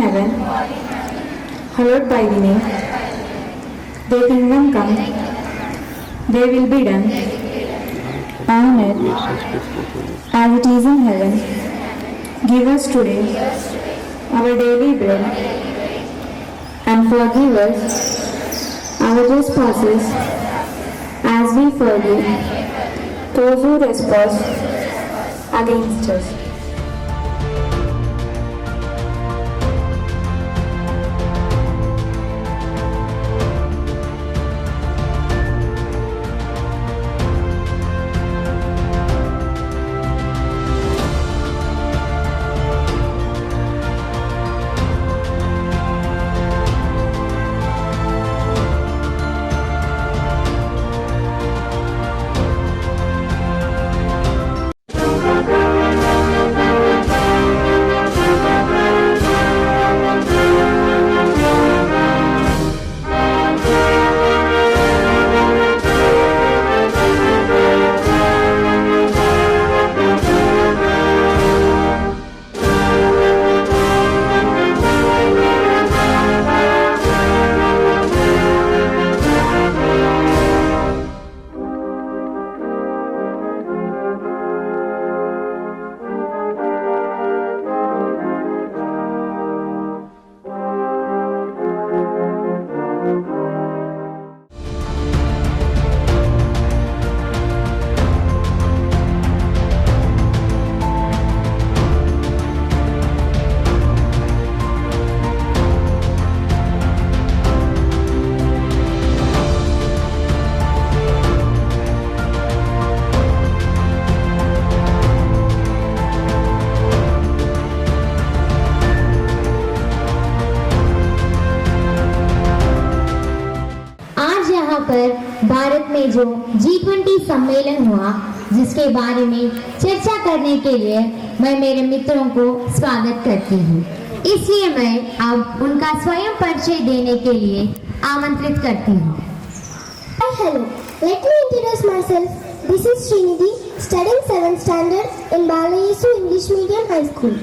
heaven, hallowed by thy name. Thy kingdom come, thy will be done, on earth as it is in heaven. Give us today our daily bread, and forgive us our trespasses as we forgive those who trespass against us. पर भारत में जो G20 सम्मेलन हुआ, जिसके बारे में चर्चा करने के लिए मैं मेरे मित्रों को स्वागत करती हूँ। इसलिए मैं अब उनका स्वयं परिचय देने के लिए आमंत्रित करती हूँ। Hello, let me introduce myself. This is Srinidhi, studying 7th standard in Balayesu English Medium High School.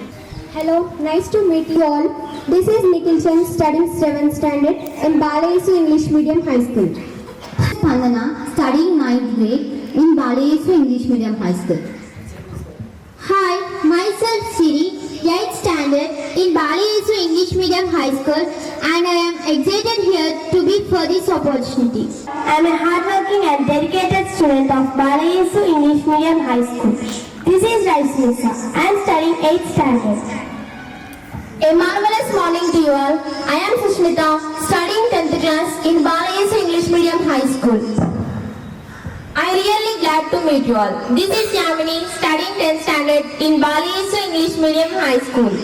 Hello, nice to meet you all. This is Nikhil Chand, studying 7th standard in Balayesu English Medium High School. Pandana, studying 9th grade in Balayesu English Medium High School. Hi, myself Siri, 8th standard in Balayesu English Medium High School, and I am excited here to be for this opportunity. I am a hardworking and dedicated student of Balayesu English Medium High School. This is Raismisa. I am studying 8th standard. A marvelous morning to you all. I am Sushmita, studying 10th class in Balayesu English Medium High School. I am really glad to meet you all. This is Yamini, studying 10th standard in Balayesu English Medium High School.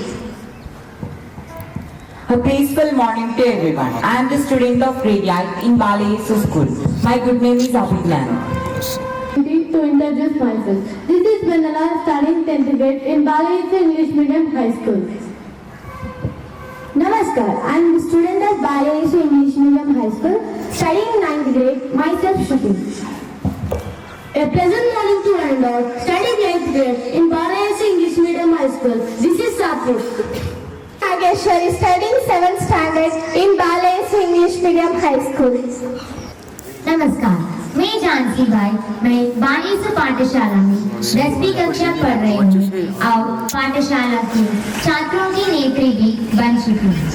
A peaceful morning to everyone. I am the student of grade 9 in Balayesu School. My good name is Abhigyan. To introduce myself, this is Vandana, studying 10th grade in Balayesu English Medium High School. Namaskar, I am the student of Balayesu English Medium High School, studying 9th grade, myself Shruti. A pleasant morning to end all, studying 8th grade in Balayesu English Medium High School. This is Satvik. Nageshwari, studying 7th standard in Balayesu English Medium High School. नमस्कार, मैं जानसी भाई, मैं बालेसु पाठशाला में 10वीं कक्षा पढ़ रही हूँ और पाठशाला के छात्रों की नेत्री भी बन चुकी हूँ।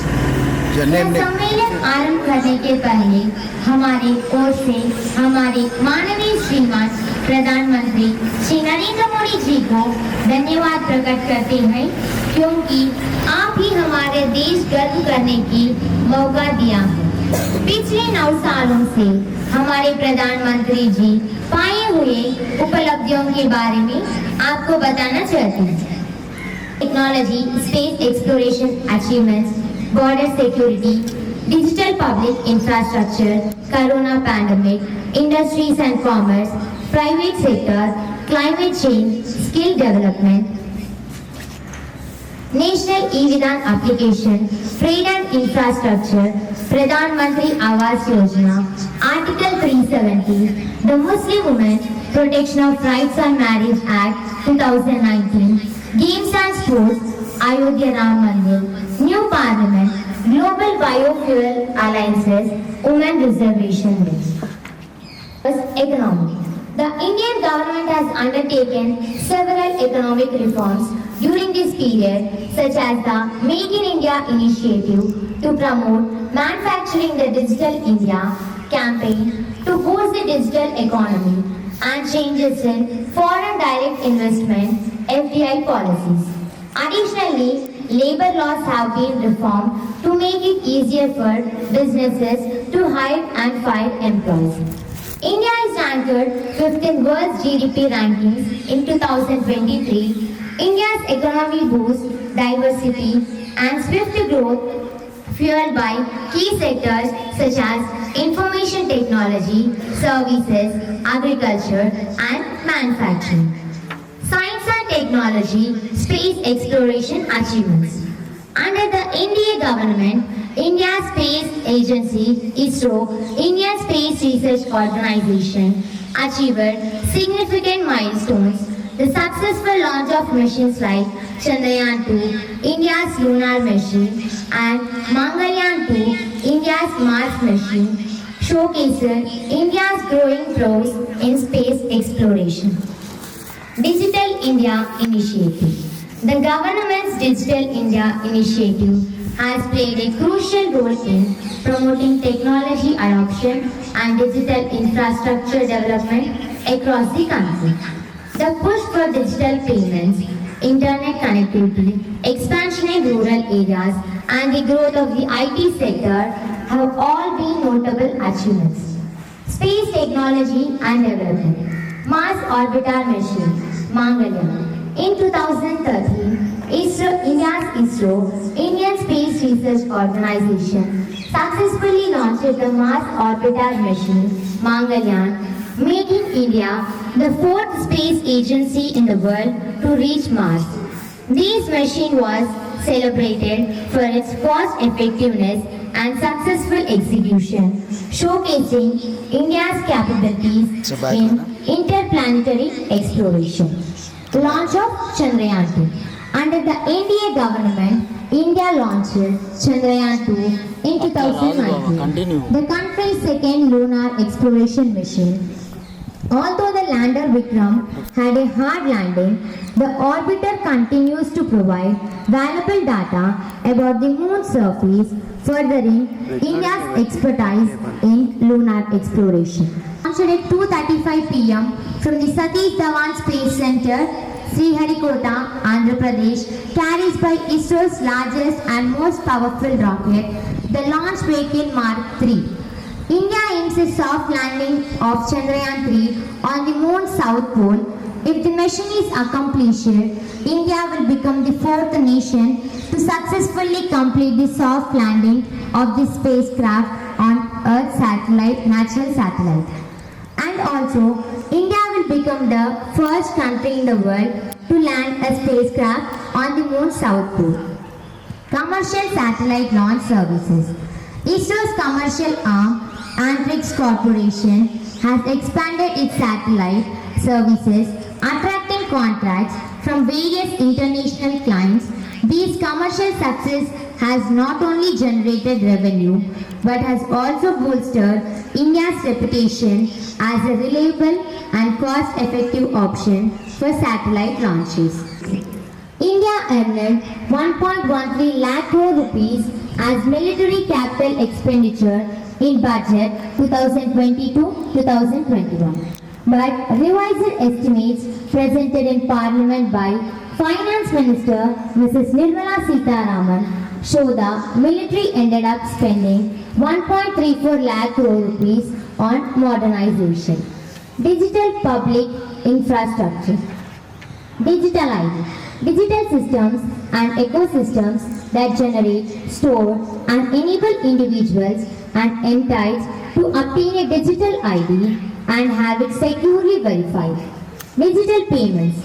सम्मेलन आरंभ करने के पहले हमारी ओर से हमारे माननीय श्रीमान प्रधानमंत्री श्री नरेंद्र मोदी जी को धन्यवाद प्रकट करते हैं, क्योंकि आप ही हमारे देश गर्व करने की मौका दिया है। पिछले 9 सालों से हमारे प्रधानमंत्री जी पाए हुए उपलब्धियों के बारे में आपको बताना चाहती हूँ। Technology, space exploration achievements, border security, digital public infrastructure, corona pandemic, industries and commerce, private sector, climate change, skill development, national e-Vidhan application, trade and infrastructure, Pradhan Mantri Awas Yojana, article 370, the Muslim women protection of rights and marriage act 2019, games and sports, Ayodhya Ram Mandir, new parliament, global biofuel alliances, women reservation bill. First, economy. The Indian government has undertaken several economic reforms during this period, such as the Make in India initiative to promote manufacturing the Digital India campaign to boost the digital economy and changes in foreign direct investment FDI policies. Additionally, labor laws have been reformed to make it easier for businesses to hire and fire employees. India is ranked 5th in world's GDP rankings in 2023. India's economy boosts diversity and swift growth fueled by key sectors such as information technology, services, agriculture and manufacturing. Science and technology, space exploration achievements. Under the NDA government, India's Space Agency, ISRO, Indian Space Research Organization, achieved significant milestones. The successful launch of missions like Chandrayaan-2, India's lunar mission, and Mangalyaan-2, India's Mars mission, showcased India's growing prowess in space exploration. Digital India Initiative. The government's Digital India Initiative has played a crucial role in promoting technology adoption and digital infrastructure development across the country. The push for digital payments, internet connectivity, expansion in rural areas, and the growth of the IT sector have all been notable achievements. Space technology and development. Mars Orbiter mission, Mangalyaan. In 2013, India's ISRO, Indian Space Research Organization, successfully launched the Mars Orbiter mission, Mangalyaan, making India the 4th space agency in the world to reach Mars. This mission was celebrated for its cost effectiveness and successful execution, showcasing India's capabilities in interplanetary exploration. Launch of Chandrayaan-2. Under the NDA government, India launched Chandrayaan-2 in 2019, the country's second lunar exploration mission. Although the lander Vikram had a hard landing, the orbiter continues to provide valuable data about the moon's surface, furthering India's expertise in lunar exploration. Launched at 2:35 p.m. from the Satish Dhawan Space Center, Sriharikota, Andhra Pradesh, carries by ISRO's largest and most powerful rocket, the launch vehicle Mark 3. India aims a soft landing of Chandrayaan-3 on the moon's south pole. If the mission is accomplished, India will become the 4th nation to successfully complete the soft landing of the spacecraft on Earth's natural satellite. And also, India will become the first country in the world to land a spacecraft on the moon's south pole. Commercial satellite launch services. ISRO's commercial arm, Antrix Corporation, has expanded its satellite services, attracting contracts from various international clients. This commercial success has not only generated revenue but has also bolstered India's reputation as a reliable and cost-effective option for satellite launches. India earned 1.13 lakh crore rupees as military capital expenditure in budget 2022-2021. But revised estimates presented in Parliament by Finance Minister Mrs. Nirmala Sitharaman show the military ended up spending 1.34 lakh crore rupees on modernization. Digital public infrastructure. Digital ID. Digital systems and ecosystems that generate, store and enable individuals and entities to obtain a digital ID and have it securely verified. Digital payments.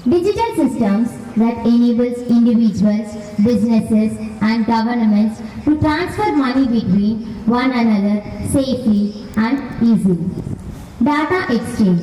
Digital systems that enables individuals, businesses and governments to transfer money between one another safely and easily. Data exchange.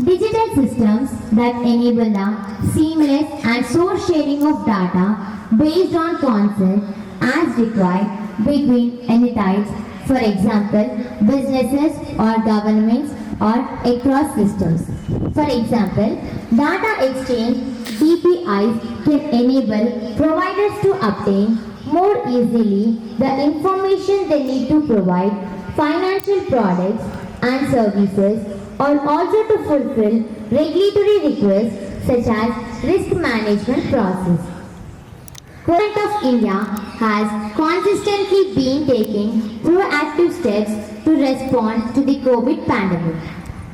Digital systems that enable the seamless and source sharing of data based on consent as required between entities, for example, businesses or governments or across systems. For example, data exchange DPIs can enable providers to obtain more easily the information they need to provide financial products and services, or also to fulfill regulatory requests such as risk management process. Government of India has consistently been taking proactive steps to respond to the COVID pandemic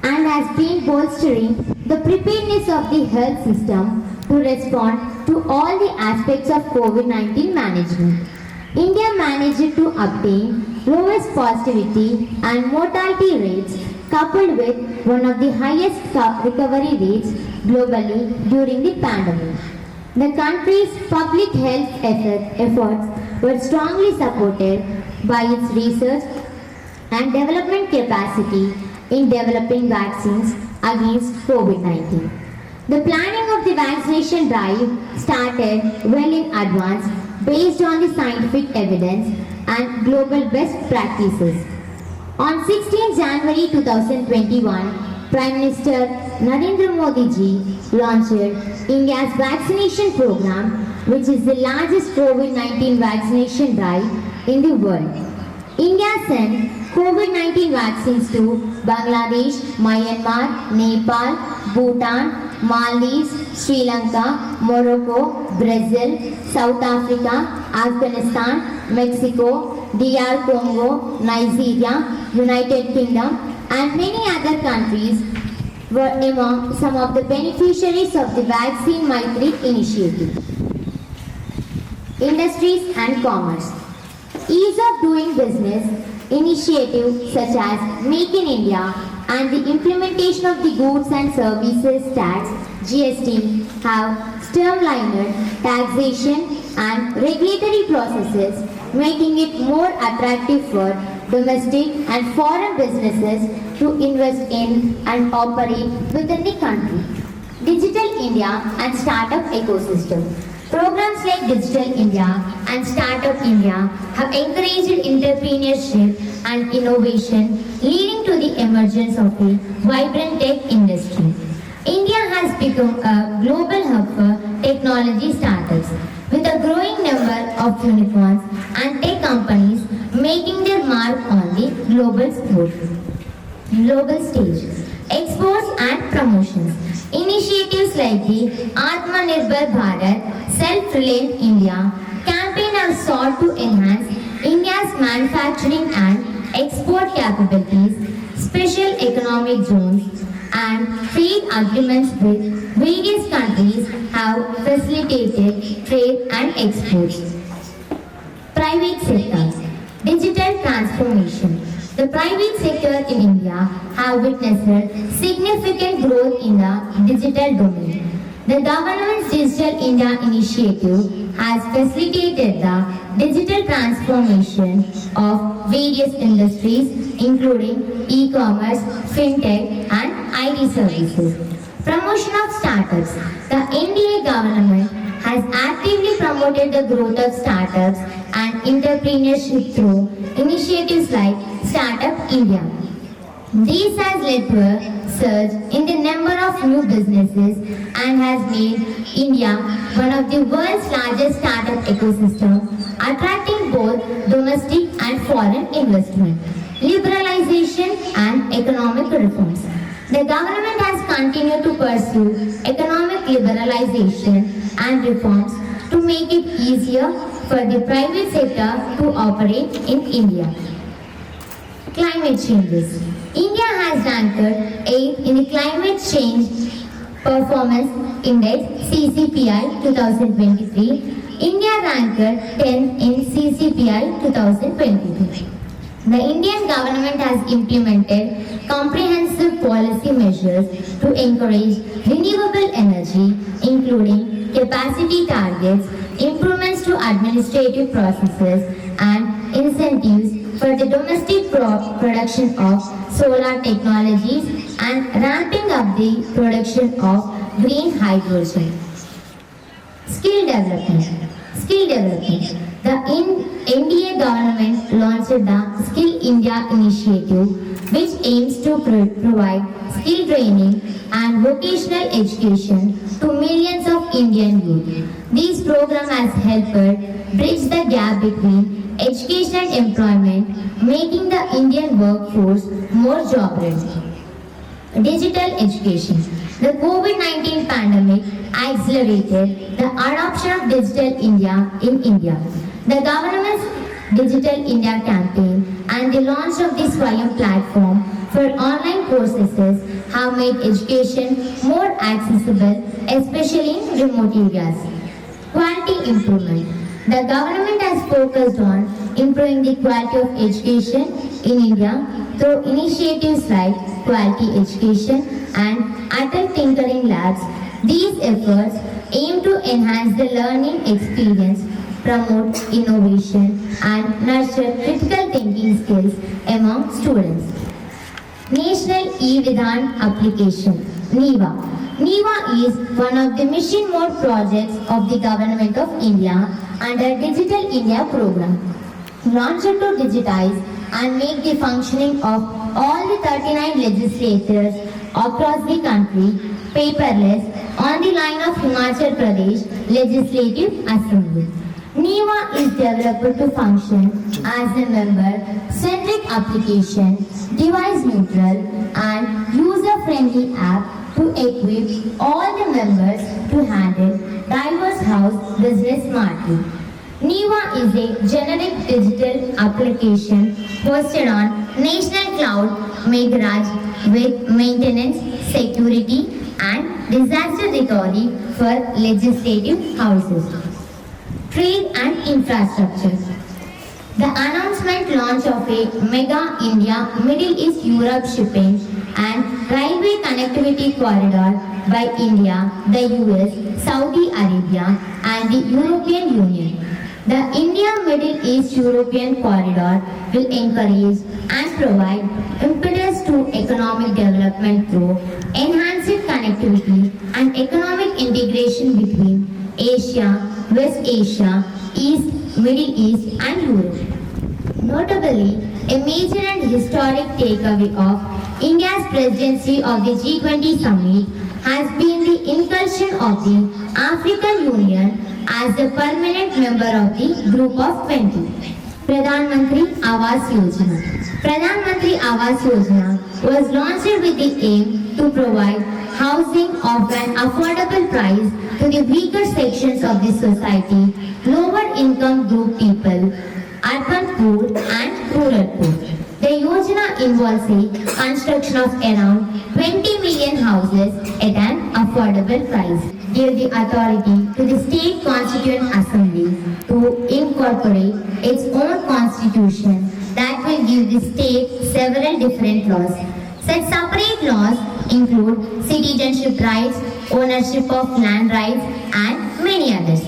and has been bolstering the preparedness of the health system to respond to all the aspects of COVID-19 management. India managed to obtain lowest positivity and mortality rates coupled with one of the highest recovery rates globally during the pandemic. The country's public health efforts were strongly supported by its research and development capacity in developing vaccines against COVID-19. The planning of the vaccination drive started well in advance based on the scientific evidence and global best practices. On 16 January 2021, Prime Minister Narendra Modi ji launched India's vaccination program, which is the largest COVID-19 vaccination drive in the world. India sent COVID-19 vaccines to Bangladesh, Myanmar, Nepal, Bhutan, Maldives, Sri Lanka, Morocco, Brazil, South Africa, Afghanistan, Mexico, DR Congo, Nigeria, United Kingdom, and many other countries were among some of the beneficiaries of the Vaccine Maitri initiative. Industries and commerce. Ease of doing business initiatives such as Make in India and the implementation of the Goods and Services Tax (GST) have streamlined taxation and regulatory processes, making it more attractive for domestic and foreign businesses to invest in and operate within the country. Digital India and Startup Ecosystem. Programs like Digital India and Startup India have encouraged entrepreneurship and innovation, leading to the emergence of a vibrant tech industry. India has become a global hub for technology startups, with a growing number of unicorns and tech companies making their mark on the global stage. Exports and promotions. Initiatives like the Atmanirbhar Bharat, Self-Reliant India campaign have sought to enhance India's manufacturing and export capabilities, special economic zones, and trade agreements with various countries have facilitated trade and exports. Private sector. Digital transformation. The private sector in India have witnessed significant growth in the digital domain. The government's Digital India initiative has facilitated the digital transformation of various industries, including e-commerce, fintech, and IT services. Promotion of startups. The NDA government has actively promoted the growth of startups and entrepreneurship through initiatives like Startup India. This has led to a surge in the number of new businesses and has made India one of the world's largest startup ecosystem, attracting both domestic and foreign investment. Liberalization and economic reforms. The government has continued to pursue economic liberalization and reforms to make it easier for the private sector to operate in India. Climate changes. India has ranked 8th in the Climate Change Performance Index CCPI 2023. India ranked 10th in CCPI 2023. The Indian government has implemented comprehensive policy measures to encourage renewable energy, including capacity targets, improvements to administrative processes, and incentives for the domestic production of solar technologies and ramping up the production of green hydrogen. Skill development. NDA government launched the Skill India initiative, which aims to provide skill training and vocational education to millions of Indian youth. This program has helped bridge the gap between education and employment, making the Indian workforce more job ready. Digital education. The COVID-19 pandemic accelerated the adoption of Digital India in India. The government's Digital India campaign and the launch of the Swayam platform for online courses have made education more accessible, especially in remote areas. Quality improvement. The government has focused on improving the quality of education in India through initiatives like Quality Education and Atal Tinkering Labs. These efforts aim to enhance the learning experience, promote innovation, and nurture critical thinking skills among students. National E-Vidhan Application (NEVA). NEVA is one of the mission mode projects of the Government of India under Digital India program. Launched to digitize and make the functioning of all the 39 legislatures across the country paperless on the line of Himachal Pradesh Legislative Assembly. NEVA is developed to function as a member-centric application, device-neutral and user-friendly app to equip all the members to handle diverse house business smartly. NEVA is a generic digital application hosted on National Cloud Meghraj with maintenance, security and disaster recovery for legislative houses. Trade and infrastructure. The announcement launch of a Mega India Middle East Europe shipping and railway connectivity corridor by India, the US, Saudi Arabia and the European Union. The India Middle East European corridor will encourage and provide impetus to economic development through enhanced connectivity and economic integration between Asia, West Asia, East, Middle East and Europe. Notably, a major and historic takeaway of India's presidency of the G20 summit has been the inclusion of the African Union as a permanent member of the Group of 20. Pradhan Mantri Awas Yojana. Pradhan Mantri Awas Yojana was launched with the aim to provide housing of an affordable price to the weaker sections of the society, lower income group people, urban poor and rural poor. The Yojana involves the construction of around 20 million houses at an affordable price. Give the authority to the State Constituent Assembly to incorporate its own constitution that will give the state several different laws. Such separate laws include citizenship rights, ownership of land rights and many others.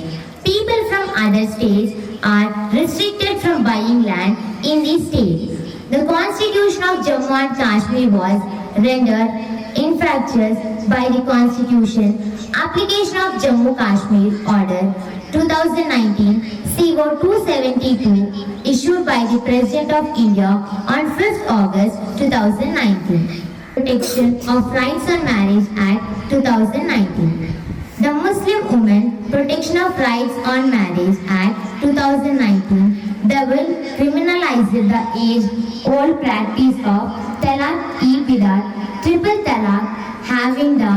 People from other states are restricted from buying land in the state. The Constitution of Jammu and Kashmir was rendered infractious by the Constitution. Application of Jammu Kashmir Order 2019 CO 272 issued by the President of India on 5th August 2019. Protection of Rights on Marriage Act 2019. The Muslim Women Protection of Rights on Marriage Act 2019 that will criminalize the age-old practice of Talaq-e-Bidat, triple talaq, having the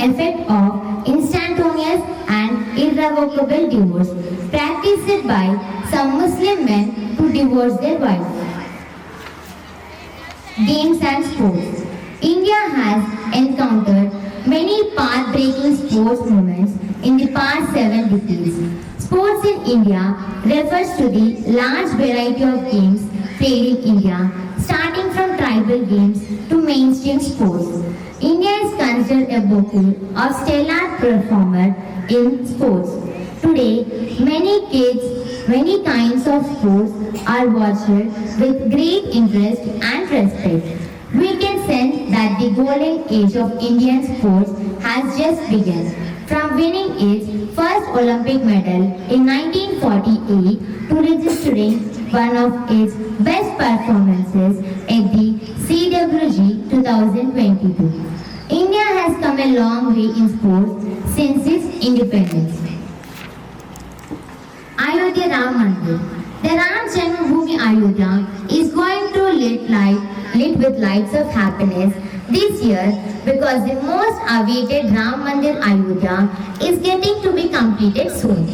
effect of instantaneous and irrevocable divorce practiced by some Muslim men to divorce their wives. Games and sports. India has encountered many path-breaking sports movements in the past 7 decades. Sports in India refers to the large variety of games played in India, starting from tribal games to mainstream sports. India is considered a bouquet of stellar performers in sports. Today, many kids, many kinds of sports are watched with great interest and respect. We can sense that the golden age of Indian sports has just begun. from winning its first Olympic medal in 1948 to registering one of its best performances at the CWG 2022. India has come a long way in sports since its independence. Ayodhya Ram Mandir. The Ram Janmabhoomi Ayodhya is going to lit with lights of happiness this year because the most awaited Ram Mandir Ayodhya is getting to be completed soon.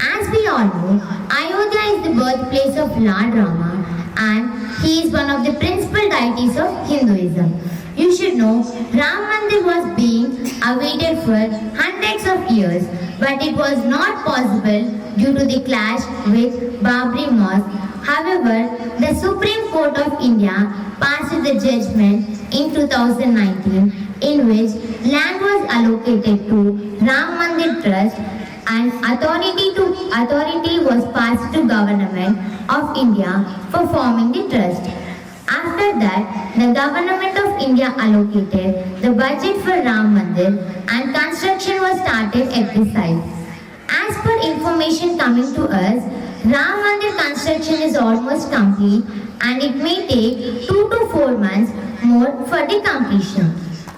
As we all know, Ayodhya is the birthplace of Lord Rama and he is one of the principal deities of Hinduism. You should know, Ram Mandir was being awaited for hundreds of years, but it was not possible due to the clash with Babri Mosque. However, the Supreme Court of India passed the judgment in 2019 in which land was allocated to Ram Mandir Trust and authority was passed to Government of India for forming the trust. After that, the Government of India allocated the budget for Ram Mandir and construction was started at the site. As per information coming to us, Ram Mandir construction is almost complete and it may take 2 to 4 months more for the completion.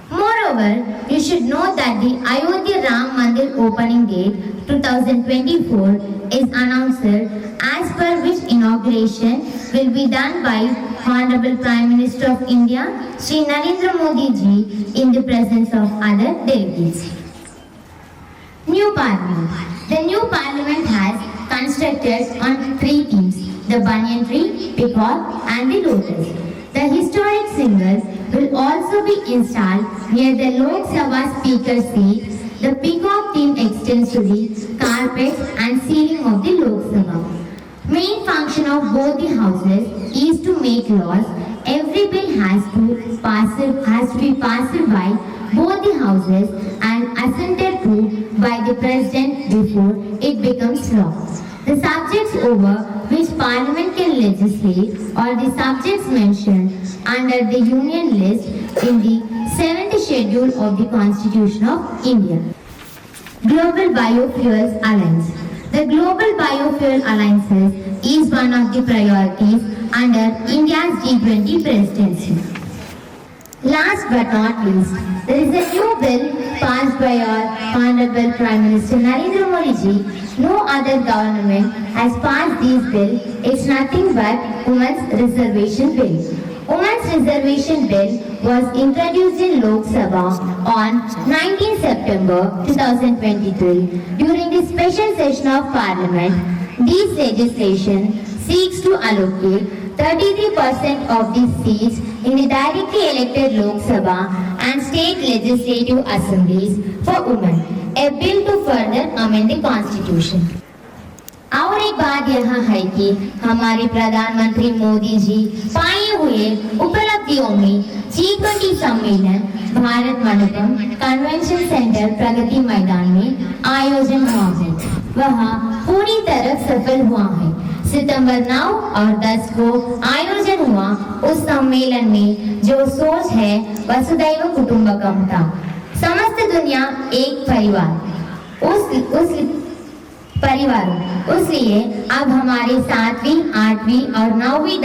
Moreover, you should know that the Ayodhya Ram Mandir opening date 2024 is announced as per which inauguration will be done by Honorable Prime Minister of India, Shri Narendra Modi ji, in the presence of other delegates. New Parliament. The new Parliament has constructed on 3 themes: the banyan tree, peacock and the lotus. The historic symbols will also be installed near the Lok Sabha Speaker seat. The peacock theme extends to the carpets and ceiling of the Lok Sabha. Main function of both the houses is to make laws. Every bill has to be passed by both the houses and assented to by the President before it becomes law. The subjects over which Parliament can legislate are the subjects mentioned under the Union list in the 7th schedule of the Constitution of India. Global Biofuels Alliance. The Global Biofuel Alliance is one of the priorities under India's G20 presidency. Last but not least, there is a new bill passed by our Honorable Prime Minister Narendra Modi ji. No other government has passed this bill. It's nothing but Women's Reservation Bill. Women's Reservation Bill was introduced in Lok Sabha on 19 September 2023 during the special session of Parliament. This legislation seeks to allocate 33% of the seats in the directly elected Lok Sabha and state legislative assemblies for women, a bill to further amend the constitution. और एक बात यहाँ है कि हमारे प्रधानमंत्री मोदी जी पाए हुए उपलब्धियों में G20 सम्मेलन भारत मंडपम कन्वेंशन सेंटर प्रगति मैदान में आयोजन हुआ है, वह पूरी तरह सफल हुआ है। सितंबर 9 और 10 को आयोजन हुआ उस सम्मेलन में जो सोच है वसुधैव कुटुंबकम था, समस्त दुनिया एक परिवार उसलिए अब हमारे 7वीं, 8वीं और 9वीं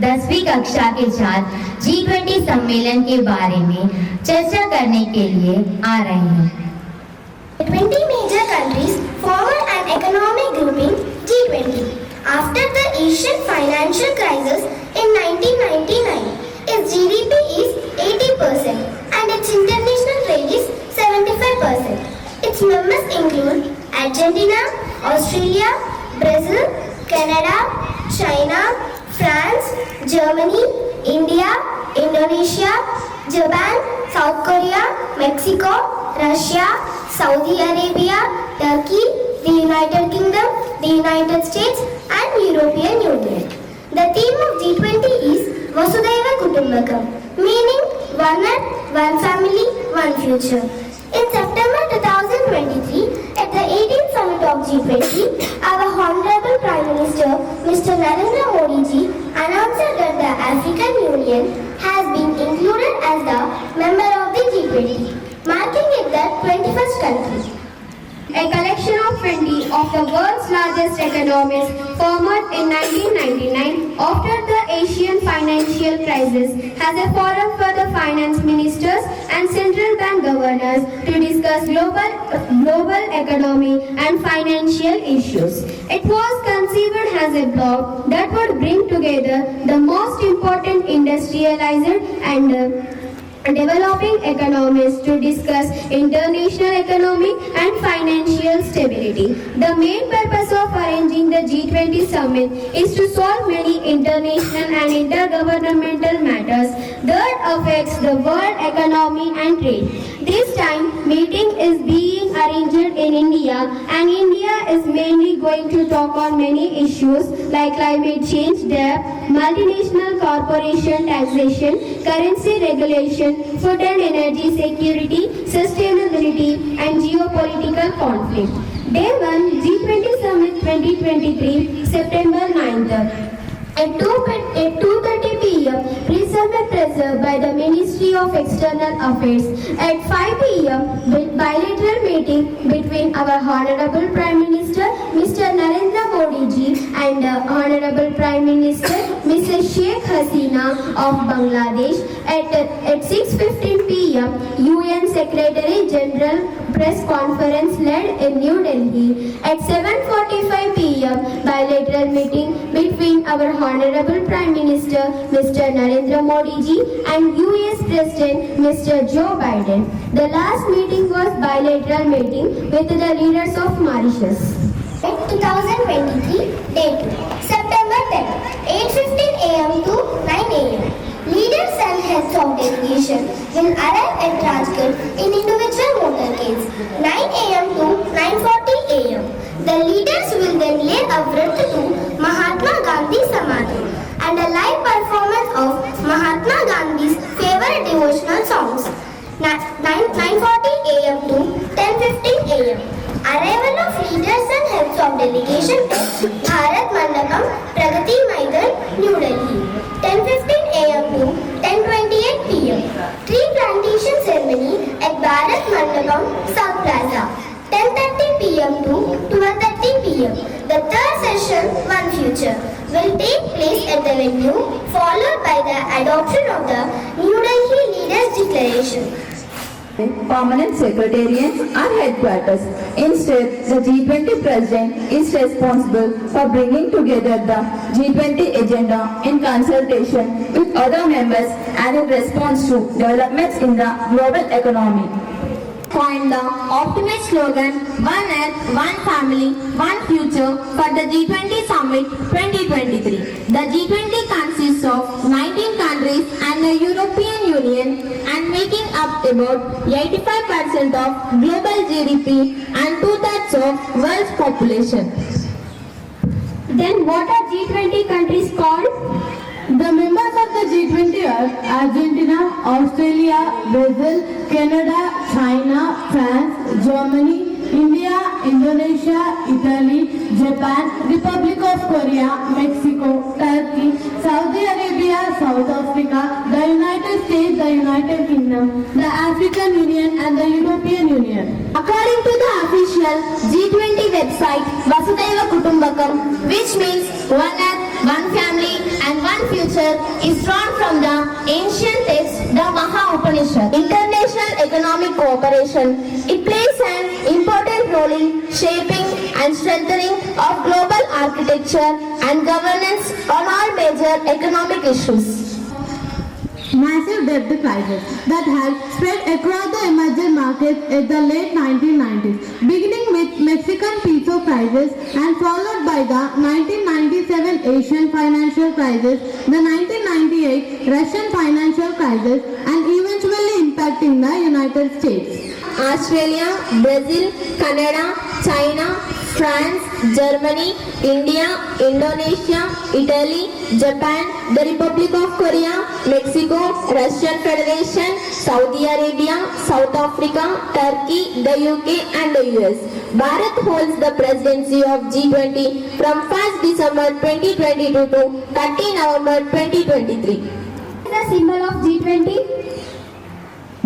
10वीं कक्षा के छात्र G20 सम्मेलन के बारे में चर्चा करने के लिए आ रहे हैं। 20 major countries formed an economic grouping G20 after the Asian financial crisis in 1999. Its GDP is 80% and its international trade is 75%. Its members include Argentina, Australia, Brazil, Canada, China, France, Germany, India, Indonesia, Japan, South Korea, Mexico, Russia, Saudi Arabia, Turkey, the United Kingdom, the United States and European Union. The theme of G20 is Vasudhaiva Kutumbakam, meaning one earth, one family, one future. In September 2023, at the 18th summit of G20, our Honorable Prime Minister, Mr. Narendra Modi ji, announced that the African Union has been included as the member of the G20, marking working in the 21st country. A collection of 20 of the world's largest economies formed in 1999 after the Asian financial crisis has a forum for the finance ministers and central bank governors to discuss global economy and financial issues. It was conceived as a bloc that would bring together the most important industrialized and developing economies to discuss international economic and financial stability. The main purpose of arranging the G20 summit is to solve many international and intergovernmental matters that affects the world economy and trade. This time meeting is being arranged in India, and India is mainly going to talk on many issues like climate change, debt, multinational corporation taxation, currency regulation, food and energy security, sustainability and geopolitical conflict. Day 1 G20 Summit 2023, September 9th. At 2:30 p.m., reserved present by the Ministry of External Affairs. At 5 p.m., bilateral meeting between our Honorable Prime Minister, Mr. Narendra Modi ji, and Honorable Prime Minister, Mrs. Sheikh Hasina of Bangladesh. At 6:15 p.m., UN Secretary General press conference led in New Delhi. At 7:45 p.m., bilateral meeting between our Honorable Prime Minister Mr. Narendra Modi ji and US President Mr. Joe Biden. The last meeting was bilateral meeting with the leaders of Mauritius. 2023, Day 2, September 10, 8:15 a.m. to 9 a.m. Leaders and heads of delegation will arrive at Rajgarh in individual motorcades 9 a.m. to 9:40 a.m. The leaders will then lay a wreath to Mahatma Gandhi Samadhi and a live performance of Mahatma Gandhi's favorite devotional songs 9:40 a.m. to 10:15 a.m. Arrival of leaders and heads of delegation at Bharat Mandapam, Pragati Maidan, New Delhi 10:15 a.m. to 10:28 p.m. Tree plantation ceremony at Bharat Mandapam, South Plaza 10:30 p.m. to 12:30 p.m. The third session, One Future, will take place at the venue, followed by the adoption of the New Delhi Leaders Declaration. Permanent Secretariat and headquarters. Instead, the G20 President is responsible for bringing together the G20 agenda in consultation with other members and in response to developments in the global economy. Coined the optimist slogan One Earth, One Family, One Future for the G20 Summit 2023. The G20 consists of 19 countries and the European Union and making up about 85% of global GDP and 2/3 of world's population. Then what are G20 countries called? The members of the G20 are Argentina, Australia, Brazil, Canada, China, France, Germany, India, Indonesia, Italy, Japan, Republic of Korea, Mexico, Turkey, Saudi Arabia, South Africa, the United States, the United Kingdom, the African Union and the European Union. According to the official G20 website, Vasudhaiva Kutumbakam, which means one earth, one family and one future, is drawn from the ancient text, the Maha Upanishad. International economic cooperation. It plays an important role in shaping and strengthening of global architecture and governance on all major economic issues. Massive debt crisis that had spread across the emerging markets in the late 1990s, beginning with Mexican peso crisis and followed by the 1997 Asian financial crisis, the 1998 Russian financial crisis, and eventually impacting the United States. Australia, Brazil, Canada, China, France, Germany, India, Indonesia, Italy, Japan, the Republic of Korea, Mexico, Russian Federation, Saudi Arabia, South Africa, Turkey, the UK and the US. Bharat holds the presidency of G20 from 1st December 2022 to 30 November 2023. What is the symbol of G20?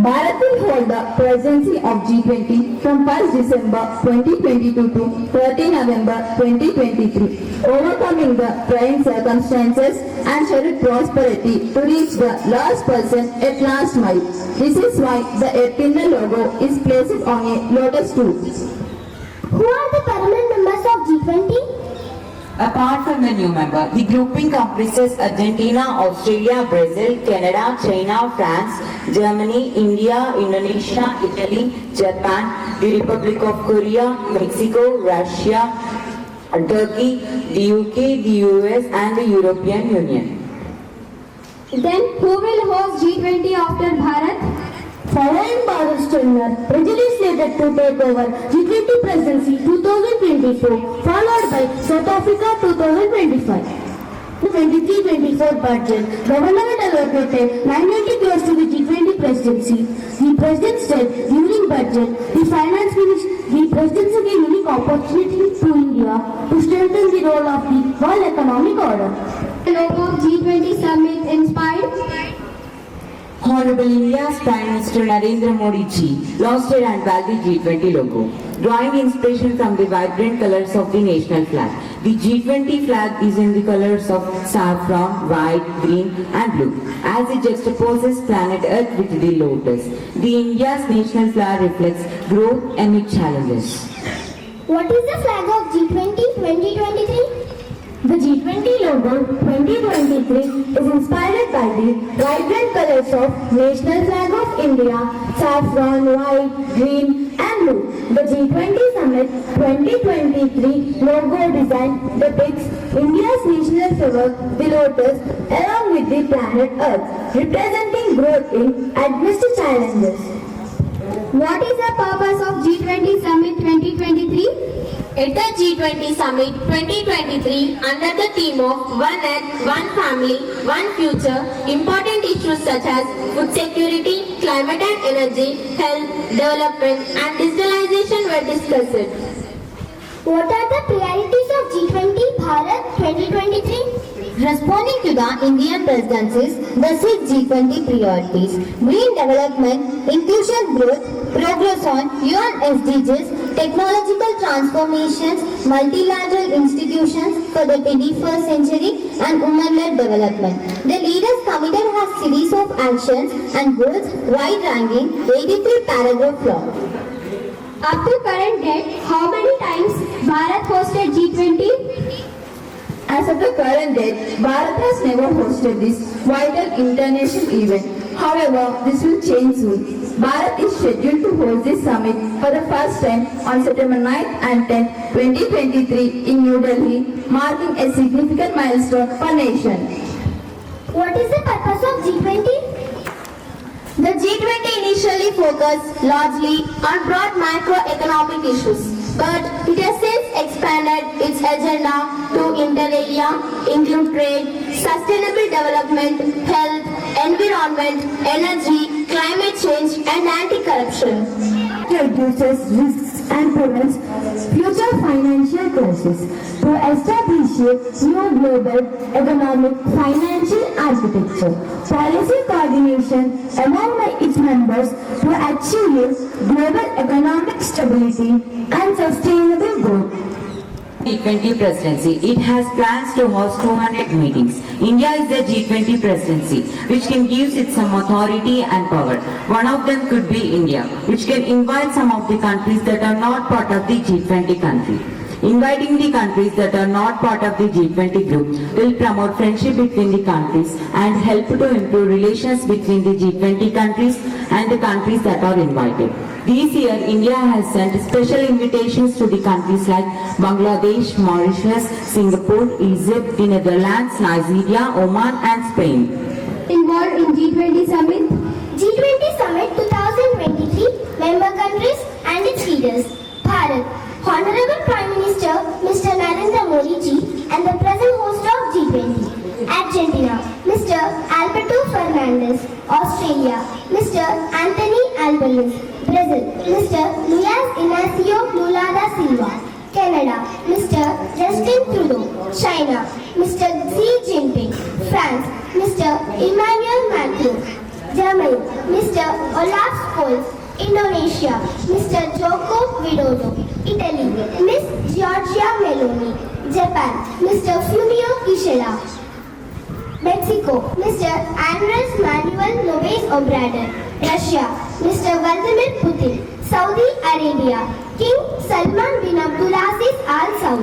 Bharat will hold the presidency of G20 from 1st December 2022 to 30 November 2023, overcoming the trying circumstances and scheduled prosperity to reach the last person at last mile. This is why the Earth in the logo is placed on a lotus stool. Who are the permanent members of G20? Apart from the new member, the grouping comprises Argentina, Australia, Brazil, Canada, China, France, Germany, India, Indonesia, Italy, Japan, the Republic of Korea, Mexico, Russia, Turkey, the UK, the US and the European Union. Then who will host G20 after Bharat? Following Bharat's tenure, Brazil is slated to take over G20 presidency 2024, followed by South Africa 2025. The 23-24 budget, government allocated 990 crores to the G20 presidency. The president said during budget, the presidency gave unique opportunity to India to strengthen the role of the world economic order. The logo of G20 summit inspired. Honorable India's Prime Minister Narendra Modi ji launched and unveiled the G20 logo, drawing inspiration from the vibrant colors of the national flag. The G20 flag is in the colors of saffron, white, green and blue, as it juxtaposes planet Earth with the lotus. The India's national flag reflects growth amid challenges. What is the flag of G20 2023? The G20 logo 2023 is inspired by the vibrant colors of national flag of India, saffron, white, green and blue. The G20 Summit 2023 logo design depicts India's national flower, the lotus, along with the planet Earth, representing growth in amidst challenges. What is the purpose of G20 Summit 2023? At the G20 Summit 2023, under the theme of One Earth, One Family, One Future, important issues such as food security, climate and energy, health, development and digitalization were discussed. What are the priorities of G20 Bharat 2023? Responding to the Indian presidency's the 6 G20 priorities: green development, inclusion growth, progress on UN SDGs, technological transformations, multilateral institutions for the 21st century and women-led development. The leaders committed a series of actions and goals wide-ranging 83 paragraph long. Up to current date, how many times Bharat hosted G20? As of the current date, Bharat has never hosted this vital international event. However, this will change soon. Bharat is scheduled to host this summit for the first time on September 9th and 10th, 2023 in New Delhi, marking a significant milestone for nation. What is the purpose of G20? The G20 initially focused largely on broad macroeconomic issues, but it has since expanded its agenda to inter alia, include trade, sustainable development, health, environment, energy, climate change and anti-corruption. Reduces risks and prevents future financial crises to establish a new global economic financial architecture, policy coordination among its members to achieve global economic stability and sustainable growth. G20 presidency. It has plans to host 200 meetings. India is the G20 presidency, which can give it some authority and power. One of them could be India, which can invite some of the countries that are not part of the G20 country. Inviting the countries that are not part of the G20 group will promote friendship between the countries and help to improve relations between the G20 countries and the countries that are invited. This year, India has sent special invitations to the countries like Bangladesh, Mauritius, Singapore, Egypt, the Netherlands, Nigeria, Oman and Spain. Involved in G20 Summit? G20 Summit 2023, member countries and its leaders. Bharat, Honorable Prime Minister Mr. Narendra Modi ji and the present host of G20. Argentina, Mr. Alberto Fernandez. Australia, Mr. Anthony Albanese. Brazil, Mr. Luiz Inácio Lula da Silva. Canada, Mr. Justin Trudeau. China, Mr. Xi Jinping. France, Mr. Emmanuel Macron. Germany, Mr. Olaf Scholz. Indonesia, Mr. Joko Widodo. Italy, Miss Giorgia Meloni. Japan, Mr. Fumio Kishida. Mexico, Mr. Andres Manuel Lopez Obrador. Russia, Mr. Vladimir Putin. Saudi Arabia, King Salman bin Abdulaziz Al Saud.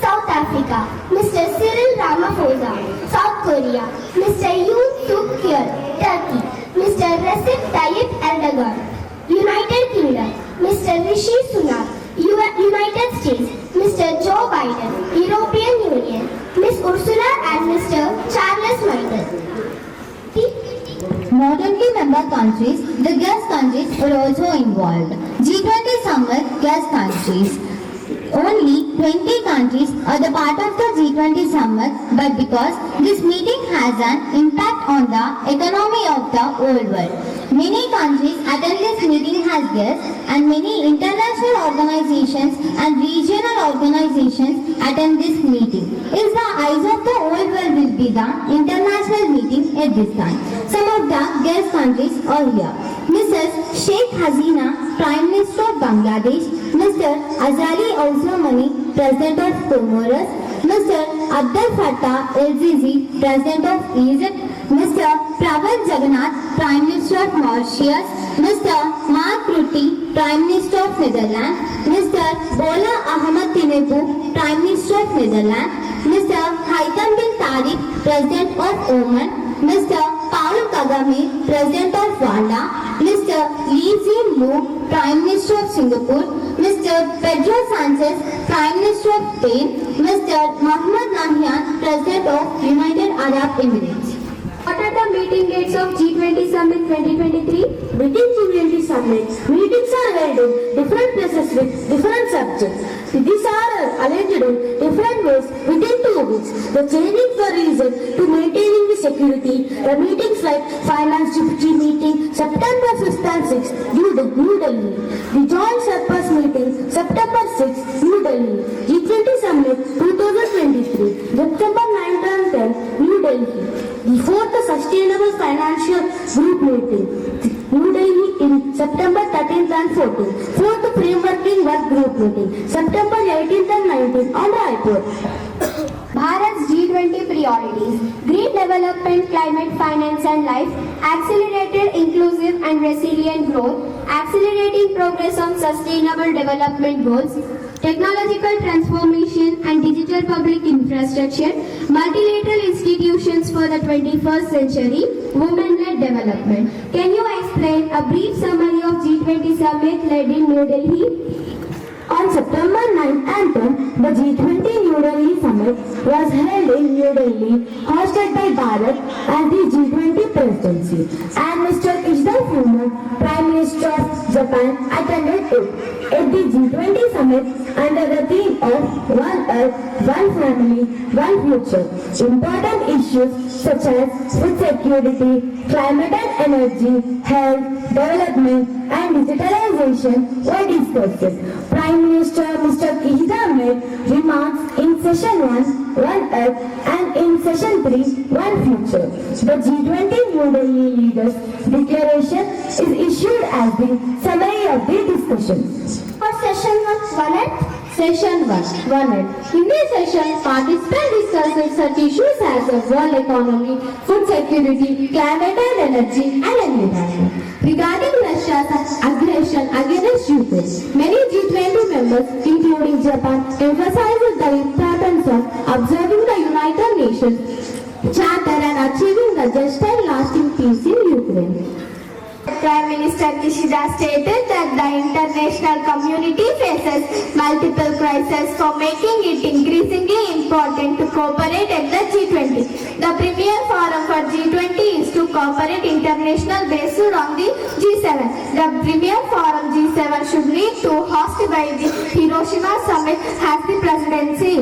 South Africa, Mr. Cyril Ramaphosa. South Korea, Mr. Yoon Suk Yeol. Turkey, Mr. Recep Tayyip Erdogan. United Kingdom, Mr. Rishi Sunak. United States, Mr. Joe Biden. European Union, Miss Ursula and Mr. Charles Michael. Modernly member countries, the guest countries were also involved. G20 summit guest countries. Only 20 countries are the part of the G20 summit, but because this meeting has an impact on the economy of the whole world, many countries attend this meeting as guests, and many international organizations and regional organizations attend this meeting. Is the eyes of the whole world will be the international meeting at this time. Some of the guest countries are here. Mrs. Sheikh Hasina, Prime Minister of Bangladesh. Mr. Azali Assoumani, President of Comoros. Mr. Abdel Fattah el-Sisi, President of Egypt. Mr. Pravind Jagannath, Prime Minister of Mauritius. Mr. Mark Rutte, Prime Minister of Netherlands. Mr. Bola Ahmed Tinubu, Prime Minister of Netherlands. Mr. Haitham bin Tariq, President of Oman. Mr. Paul Kagame, President of Rwanda. Mr. Lee Hsien Loong, Prime Minister of Singapore. Mr. Pedro Sanchez, Prime Minister of Spain. Mr. Mohammed Nahyan, President of United Arab Emirates. What are the meeting dates of G20 Summit 2023? Within G20 Summit, meetings are held in different places with different subjects. These are arranged in different ways within 2 weeks. The changing for reason to maintaining the security. The meetings like Finance Deputy meeting September 5th and 6th, New Delhi. The Joint Sherpas meeting September 6th, New Delhi. G20 Summit 2023, September 9th and 10th, New Delhi. The 4th Sustainable Financial Group meeting, New Delhi in September 13th and 14th. 4th Frameworking Work Group meeting, September 18th and 19th on Raipur. Bharat's G20 priorities: green development, climate finance and life, accelerated inclusive and resilient growth, accelerating progress on sustainable development goals, technological transformation and digital public infrastructure, multilateral institutions for the 21st century, women-led development. Can you explain a brief summary of G20 summit led in New Delhi? On September 9th and 10th, the G20 New Delhi Summit was held in New Delhi, hosted by Bharat as the G20 presidency, and Mr. Kishida Fumio, Prime Minister of Japan, attended it. At the G20 Summit, under the theme of One Earth, One Family, One Future, important issues such as food security, climate and energy, health, development, and digitalization were discussed. Prime Minister Mr. Kishida made remarks in Session 1, One Earth, and in Session 3, One Future. The G20 New Delhi Leaders Declaration is issued as the summary of the discussion. For Session 1, One Earth. Session 1, One Earth. In this session, participants discussed such issues as the world economy, food security, climate and energy, and environment. Regarding Russia's aggression against Ukraine, many G20 members, including Japan, emphasized the importance of observing the United Nations Charter and achieving the just and lasting peace in Ukraine. Prime Minister Kishida stated that the international community faces multiple crises for making it increasingly important to cooperate at the G20. The premier forum for G20 is to cooperate international based on the G7. The premier forum G7 should lead to hosted by the Hiroshima summit as the presidency.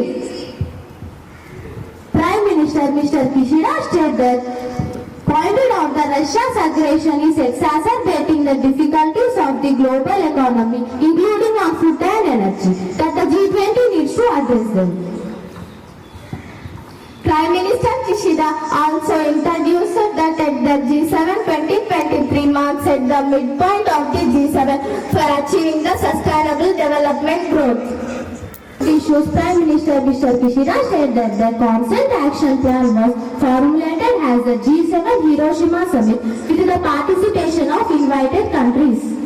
Prime Minister Mr. Kishida stated pointed out that Russia's aggression is exacerbating the difficulties of the global economy, including on food and energy, that the G20 needs to address them. Prime Minister Kishida also introduced that at the G7 2023 marks at the midpoint of the G7 for achieving the sustainable development growth. Issues Prime Minister Mr. Kishida said that the consent action plan was formulated as the G7 Hiroshima summit with the participation of invited countries.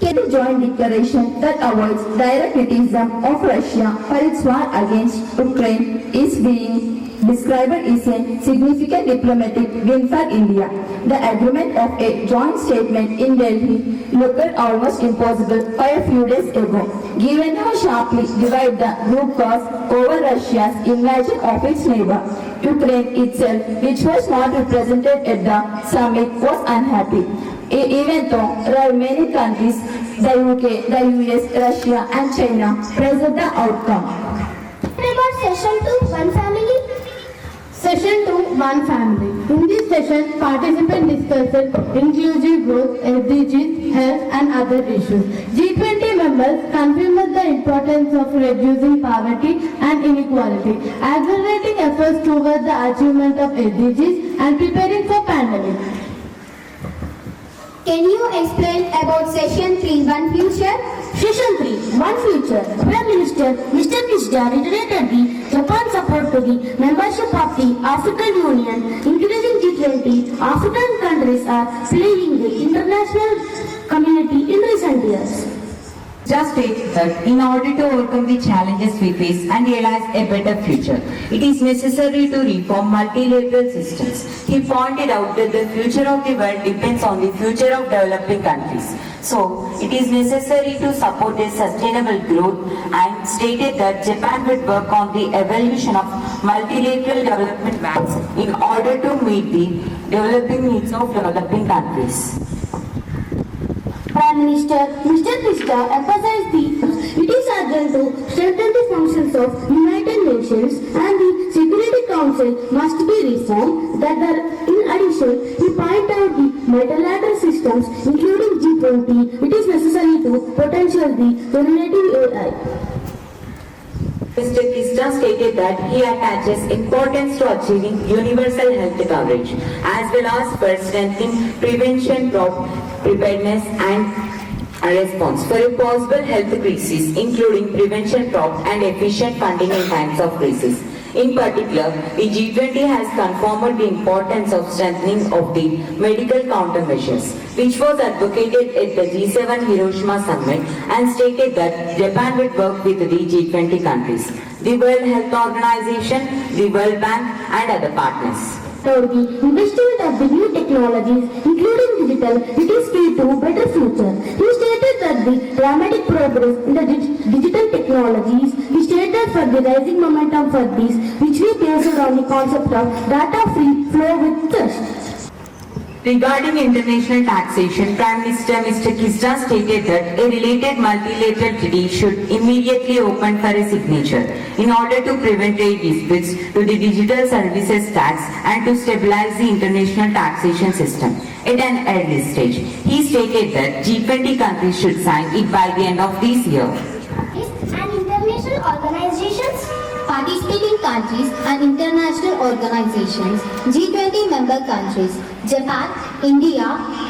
A joint declaration that avoids direct criticism of Russia for its war against Ukraine is being described as a significant diplomatic win for India. The agreement of a joint statement in Delhi looked almost impossible a few days ago, given how sharply divided the group was over Russia's invasion of its neighbor. Ukraine itself, which was not represented at the summit, was unhappy. Even though there are many countries, the UK, the US, Russia and China praised the outcome. About session 2, one family. Session 2, One Family. In this session, participants discussed inclusive growth, SDGs, health and other issues. G20 members confirmed the importance of reducing poverty and inequality, accelerating efforts towards the achievement of SDGs and preparing for pandemic. Can you explain about session 3, one future? Session 3, One Future. Prime Minister Mr. Kishida reiterated the Japan's support to the membership of the African Union, including G20. African countries are playing the international community in recent years. Just states that in order to overcome the challenges we face and realize a better future, it is necessary to reform multilateral systems. He pointed out that the future of the world depends on the future of developing countries. So, it is necessary to support a sustainable growth and stated that Japan would work on the evolution of multilateral development banks in order to meet the developing needs of developing countries. Prime Minister Mr. Kishida emphasized it is urgent to strengthen the functions of United Nations and the Security Council must be reformed. In addition, he pointed out the multilateral systems, including G20. It is necessary to potential the generative AI. Mr. Kishida stated that he attaches importance to achieving universal health coverage as well as for strengthening prevention, preparedness and response for a possible health crisis, including prevention, and efficient funding in times of crisis. In particular, the G20 has confirmed the importance of strengthening of the medical countermeasures, which was advocated at the G7 Hiroshima summit and stated that Japan would work with the G20 countries, the World Health Organization, the World Bank and other partners. For the investment of the new technologies, including digital, it is key to better future. He stated that the dramatic progress in the digital technologies, he stated for the rising momentum for this, which we based on the concept of data-free flow with trust. Regarding international taxation, Prime Minister Mr. Kishida stated that a related multilateral treaty should immediately open for a signature in order to prevent trade disputes to the digital services tax and to stabilize the international taxation system at an early stage. He stated that G20 countries should sign it by the end of this year. And international organizations? Participating countries and international organizations, G20 member countries, Japan, India,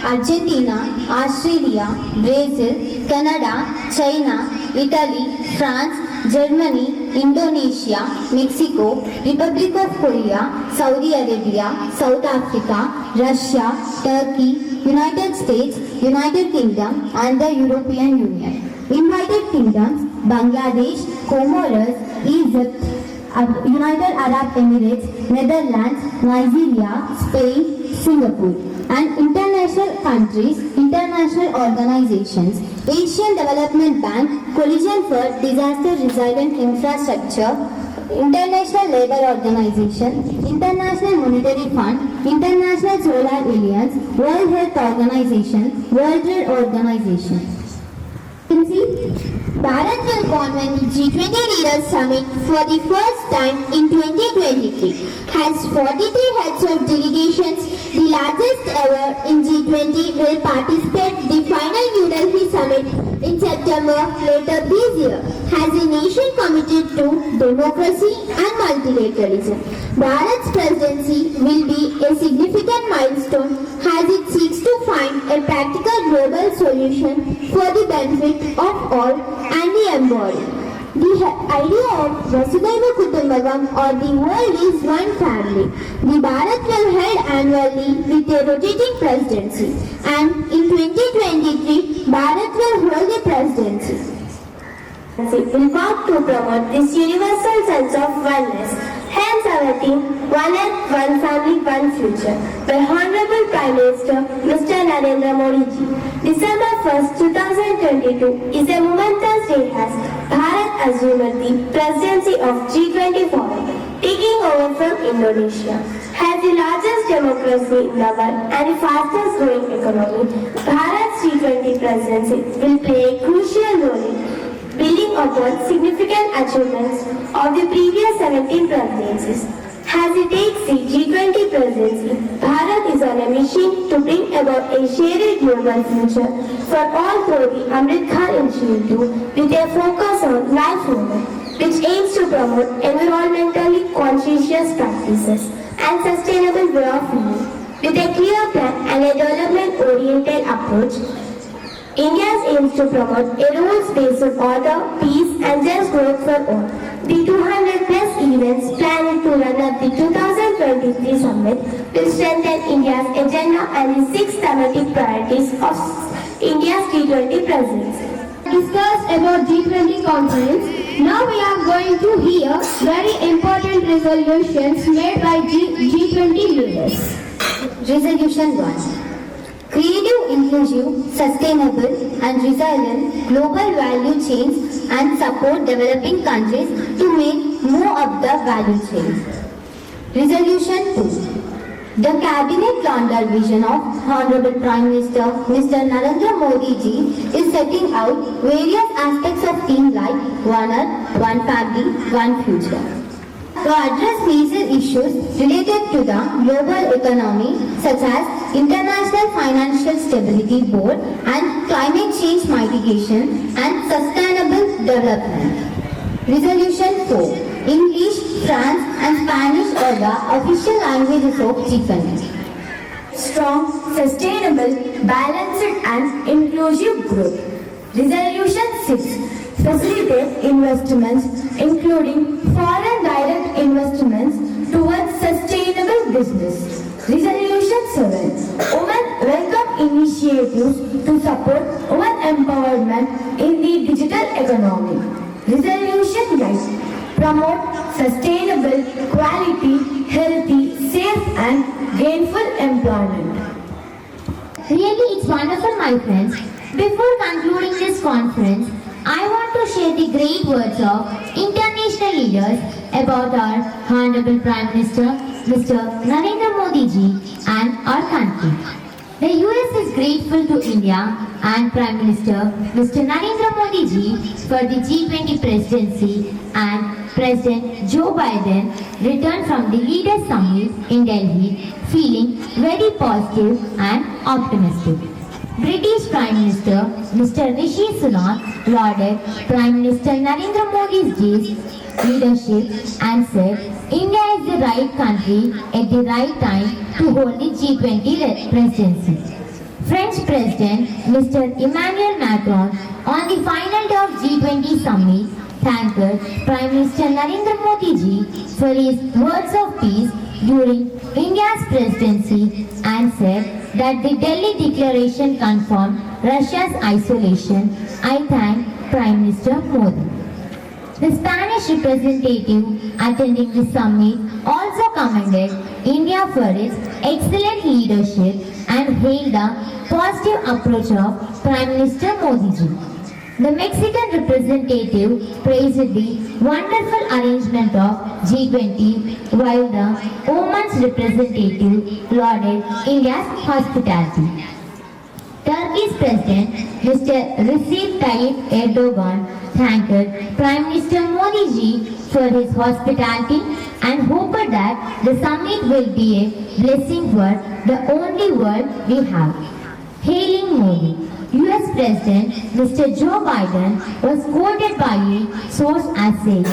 Argentina, Australia, Brazil, Canada, China, Italy, France, Germany, Indonesia, Mexico, Republic of Korea, Saudi Arabia, South Africa, Russia, Turkey, United States, United Kingdom and the European Union. Invited Kingdoms, Bangladesh, Comoros, Egypt, United Arab Emirates, Netherlands, Nigeria, Spain, Singapore. And international countries, international organizations, Asian Development Bank, Coalition for Disaster Resilient Infrastructure, International Labour Organization, International Monetary Fund, International Solar Alliance, World Health Organization, World Trade Organization. Bharat will convene G20 Leaders Summit for the first time in 2023. Has 43 heads of delegations, the largest ever in G20, will participate the final New Delhi Summit in September later this year. Has the nation committed to democracy and multilateralism. Bharat's presidency will be a significant milestone as it seeks to find a practical global solution for the benefit of all and the embodied. The idea of Vasudhaiva Kutumbakam or the world is one family. The Bharat will held annually with a rotating presidency, and in 2023 Bharat will hold the presidency. Will work to promote this universal sense of oneness. Hence our theme, One Earth, One Family, One Future, by Honorable Prime Minister Mr. Narendra Modi ji. December 1st, 2022 is a momentous day as Bharat assumed the presidency of G20 Forum, taking over from Indonesia. As the largest democracy in the world and the fastest growing economy, Bharat's G20 presidency will play a crucial role in building upon significant achievements of the previous 17 presidencies. As it takes the G20 presidency, Bharat is on a mission to bring about a shared global future for all through the Ambedkar Initiative with a focus on life movement, which aims to promote environmentally conscientious practices and sustainable way of living. With a clear plan and a development-oriented approach, India aims to promote a rules-based order, peace and just growth for all. The 200 plus events planned to run up the 2023 summit will strengthen India's agenda and the 6 thematic priorities of India's G20 presidency. Discussed about G20 conference. Now we are going to hear very important resolutions made by G20 leaders. Resolution 1. Creative, inclusive, sustainable and resilient global value chains and support developing countries to make more of the value chain. Resolution 2. The Cabinet launched vision of Honorable Prime Minister Mr. Narendra Modi ji is setting out various aspects of theme like One Earth, One Family, One Future. To address major issues related to the global economy such as International Financial Stability Board and climate change mitigation and sustainable development. Resolution 4. English, France and Spanish are the official languages of G20. Strong, sustainable, balanced and inclusive growth. Resolution 6. Facilitate investments including foreign direct investments towards sustainable business. Resolution 7. Women welcome initiatives to support women empowerment in the digital economy. Resolution 9. Promote sustainable, quality, healthy, safe and gainful employment. Really, it's wonderful, my friends. Before concluding this conference, I want to share the great words of international leaders about our Honorable Prime Minister, Mr. Narendra Modi ji, and our country. The US is grateful to India and Prime Minister, Mr. Narendra Modi ji, for the G20 presidency, and President Joe Biden returned from the Leaders Summit in Delhi feeling very positive and optimistic. British Prime Minister Mr. Rishi Sunak lauded Prime Minister Narendra Modi's leadership and said India is the right country at the right time to hold the G20 presidency. French President Mr. Emmanuel Macron on the final day of G20 summit thanked Prime Minister Narendra Modi ji for his words of peace during India's presidency and said that the Delhi Declaration confirmed Russia's isolation. I thank Prime Minister Modi. The Spanish representative attending the summit also commended India for its excellent leadership and hailed the positive approach of Prime Minister Modi ji. The Mexican representative praised the wonderful arrangement of G20, while the Oman's representative lauded India's hospitality. Turkey's President Mr. Recep Tayyip Erdogan thanked Prime Minister Modi ji for his hospitality and hoped that the summit will be a blessing for the only world we have. Hailing Modi, US President Mr. Joe Biden was quoted by a source as saying,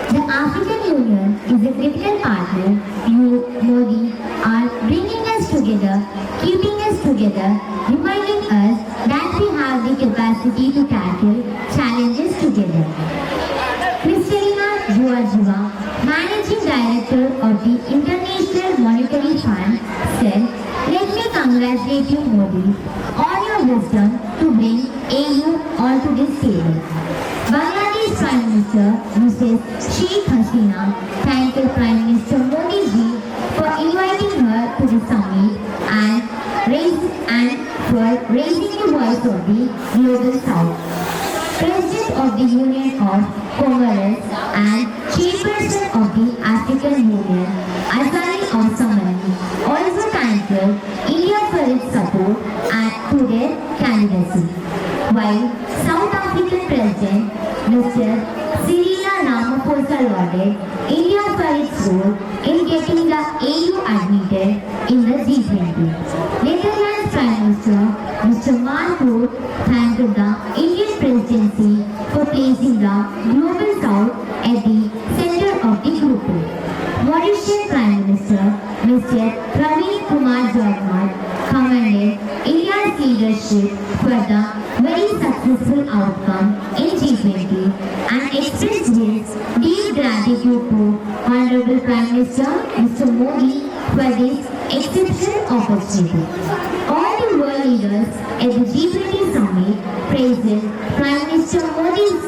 The African Union is a critical partner. You, Modi, are bringing us together, keeping us together, reminding us that we have the capacity to tackle challenges together. Kristalina Georgieva, Managing Director of the International Monetary Fund, said, "Let me congratulate you, Modi, on your wisdom to bring AU onto this table." Bangladesh Prime Minister Mrs. Sheikh Hasina thanked Prime Minister Modi ji for inviting her to the summit and for raising the voice of the Global South. President of the Union of Comoros and Chairperson of the African Union, Azali Assoumani, also thanked India for its support to their candidacy. While South African President Mr. Cyril Ramaphosa lauded India for its role in getting the AU admitted in the G20. Netherlands Prime Minister Mr. Mark Rutte thanked the Indian presidency for placing the Global South at the center of the group. Mauritian Prime Minister Mr. Praveen Kumar Jugnauth commended India's leadership for the very successful outcome in G20 and expressed his deep gratitude to Honorable Prime Minister Mr. Modi for this exceptional opportunity. All the world leaders at the G20 summit praised Prime Minister Modi's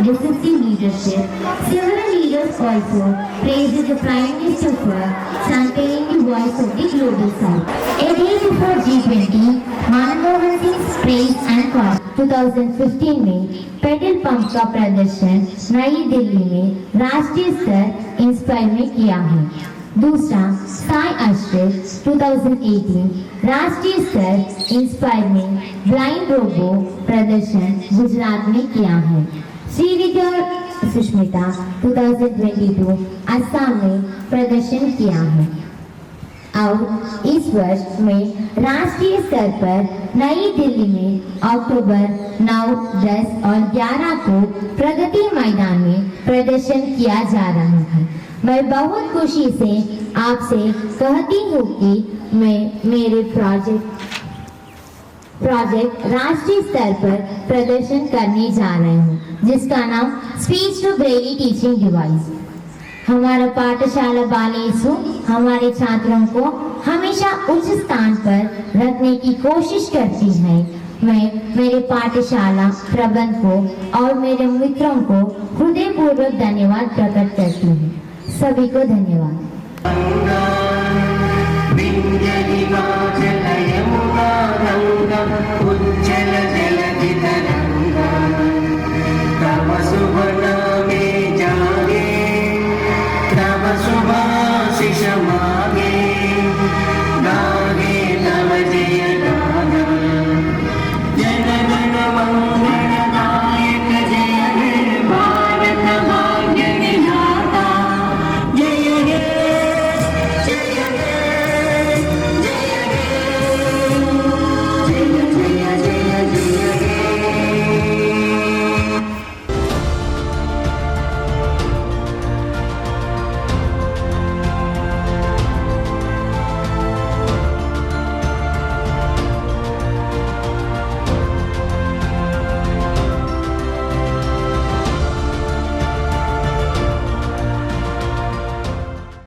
decisive leadership. Several leaders also praised the Prime Minister for championing the voice of the Global South. A day before G20, Manmohan Singh's praise and call 2015 में petrol pump का प्रदर्शन नई दिल्ली में राष्ट्रीय स्तर inspire में किया है। दूसरा साई आश्रय 2018 राष्ट्रीय स्तर इंस्पायर में ब्लाइंड रोबो प्रदर्शन गुजरात में किया है। श्रीविद्या सुष्मिता 2022 असम में प्रदर्शन किया है और इस वर्ष में राष्ट्रीय स्तर पर नई दिल्ली में अक्टूबर 9, 10 और 11 को प्रगति मैदान में प्रदर्शन किया जा रहा है। मैं बहुत खुशी से आपसे कहती हूँ कि मैं मेरे प्रोजेक्ट राष्ट्रीय स्तर पर प्रदर्शन करने जा रही हूँ, जिसका नाम speech to braille teaching device. हमारा पाठशाला बालेसु हमारे छात्रों को हमेशा उच्च स्थान पर रखने की कोशिश करती है। मैं मेरे पाठशाला प्रबंध को और मेरे मित्रों को हृदयपूर्वक धन्यवाद प्रकट करती हूँ। सभी को धन्यवाद।